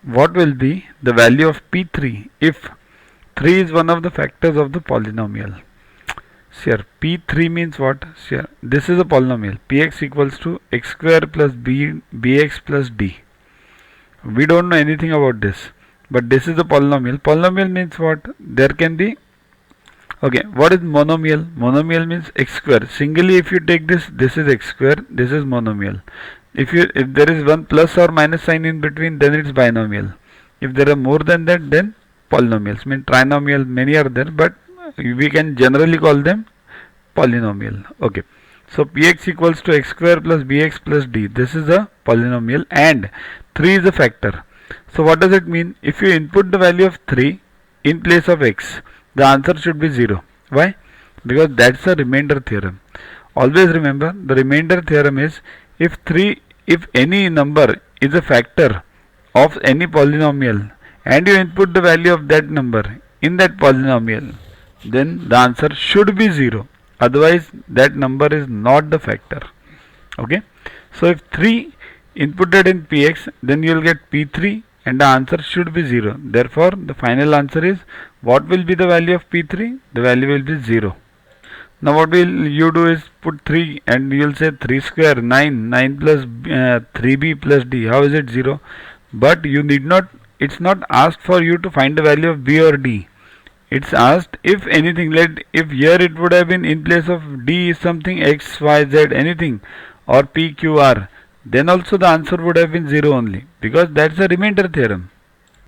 what will be the value of P3 if 3 is one of the factors of the polynomial? Sure, P3 means what? Sure, this is a polynomial. Px equals to x square plus bx plus d. We don't know anything about this, but this is a polynomial. Polynomial means what? There can be, okay, what is monomial? Monomial means x square. Singly if you take this, this is x square, this is monomial. If there is one plus or minus sign in between, then it's binomial. If there are more than that, then polynomials. Mean trinomial, many are there, but we can generally call them polynomial. Okay. So px equals to x square plus bx plus d. This is a polynomial and 3 is a factor. So what does it mean? If you input the value of 3 in place of x, the answer should be 0. Why? Because that's a remainder theorem. Always remember, the remainder theorem is if any number is a factor of any polynomial and you input the value of that number in that polynomial, then the answer should be 0. Otherwise that number is not the factor. Okay. So if 3 inputted in px, then you will get p3 and the answer should be 0. Therefore the final answer is, what will be the value of p3? The value will be 0. Now what will you do is put 3 and you will say 3 square 9 plus 3b plus d. How is it 0? But you need not, it's not asked for you to find the value of b or d. It's asked if anything, if here it would have been in place of d is something x, y, z, anything, or p, q, r, then also the answer would have been 0 only, because that's a remainder theorem.